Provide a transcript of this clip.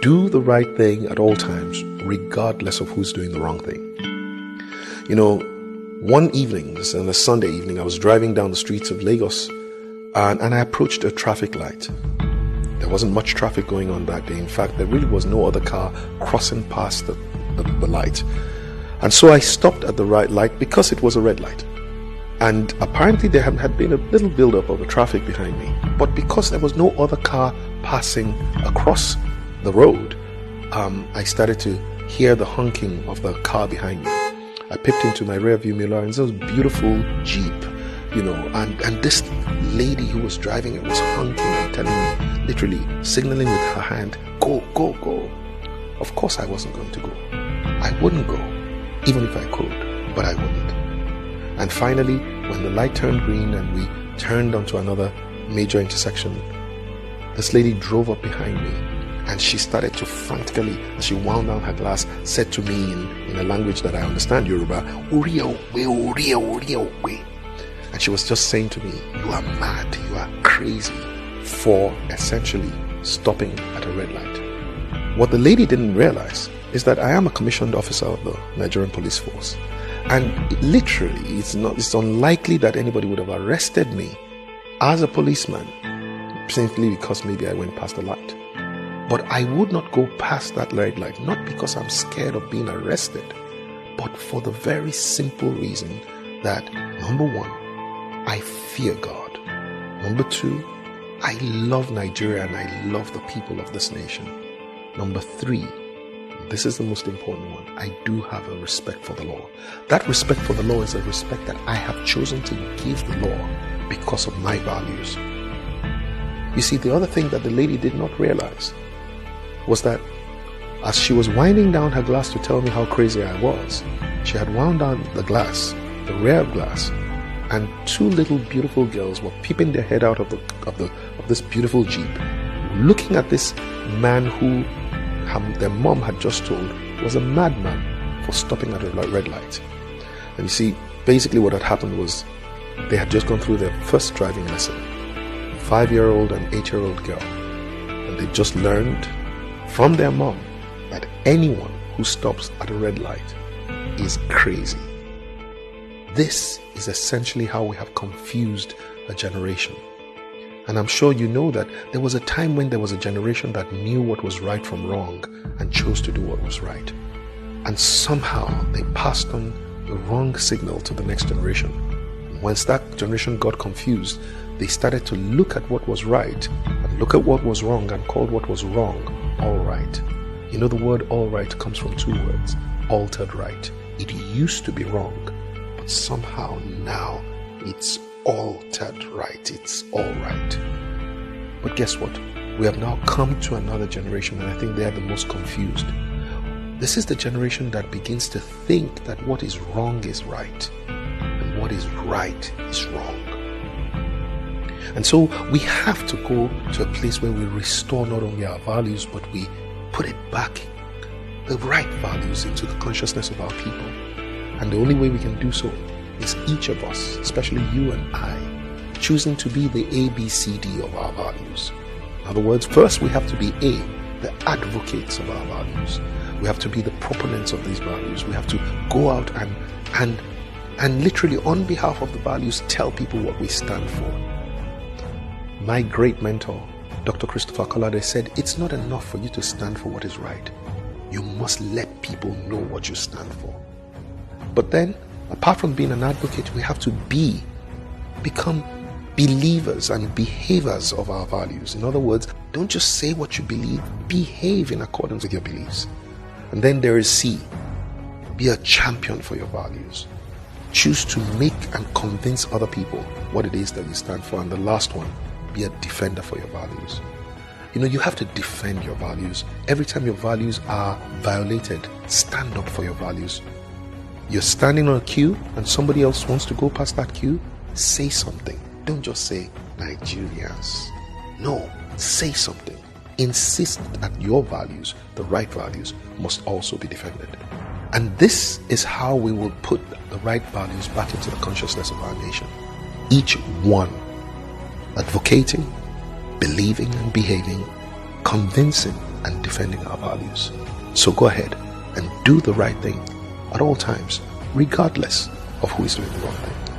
do the right thing at all times, regardless of who's doing the wrong thing. You know, one evening, on a Sunday evening, I was driving down the streets of Lagos and I approached a traffic light. There wasn't much traffic going on that day. In fact, there really was no other car crossing past the light. And so I stopped at the right light because it was a red light. And apparently there had been a little build-up of the traffic behind me. But because there was no other car passing across the road, I started to hear the honking of the car behind me. I peeped into my rear view mirror and there was a beautiful Jeep, you know, and this lady who was driving it was honking and telling me, literally signaling with her hand, go, go, go. Of course I wasn't going to go. I wouldn't go, even if I could, but I wouldn't. And finally, when the light turned green and we turned onto another major intersection, this lady drove up behind me and she started to frantically, as she wound down her glass, said to me in a language that I understand, Yoruba, "Uri owe." And she was just saying to me, you are mad, you are crazy, for essentially stopping at a red light. What the lady didn't realize is that I am a commissioned officer of the Nigerian police force. And literally, it's unlikely that anybody would have arrested me as a policeman simply because maybe I went past the light. But I would not go past that red light, not because I'm scared of being arrested, but for the very simple reason that, number one, I fear God. Number two, I love Nigeria and I love the people of this nation. Number three, this is the most important one, I do have a respect for the law. That respect for the law is a respect that I have chosen to give the law because of my values. You see, the other thing that the lady did not realize was that as she was winding down her glass to tell me how crazy I was, she had wound down the glass, the rear glass, and two little beautiful girls were peeping their head out of this beautiful Jeep, looking at this man who their mom had just told was a madman for stopping at a red light. And you see, basically what had happened was they had just gone through their first driving lesson. 5-year-old and 8-year-old girl. And they just learned from their mom that anyone who stops at a red light is crazy. This is essentially how we have confused a generation. And I'm sure you know that there was a time when there was a generation that knew what was right from wrong and chose to do what was right. And somehow they passed on the wrong signal to the next generation. Once that generation got confused, they started to look at what was right and look at what was wrong and called what was wrong all right. You know, the word all right comes from two words, altered right. It used to be wrong, but somehow now it's altered right. It's all right. But guess what? We have now come to another generation, and I think they are the most confused. This is the generation that begins to think that what is wrong is right and what is right is wrong. And so we have to go to a place where we restore not only our values, but we put it back, the right values, into the consciousness of our people. And the only way we can do so is each of us, especially you and I, choosing to be the ABCD of our values. In other words, first we have to be the advocates of our values. We have to be the proponents of these values. We have to go out and literally on behalf of the values tell people what we stand for. My great mentor, Dr. Christopher Kolade, said, it's not enough for you to stand for what is right. You must let people know what you stand for. But then, apart from being an advocate, we have to become believers and behavers of our values. In other words, don't just say what you believe, behave in accordance with your beliefs. And then there is C, be a champion for your values. Choose to make and convince other people what it is that you stand for. And the last one, be a defender for your values. You know, you have to defend your values. Every time your values are violated, stand up for your values. You're standing on a queue and somebody else wants to go past that queue, say something. Don't just say Nigerians. No, say something. Insist that your values, the right values, must also be defended. And this is how we will put the right values back into the consciousness of our nation. Each one advocating, believing and behaving, convincing and defending our values. So go ahead and do the right thing at all times, regardless of who is doing the wrong thing.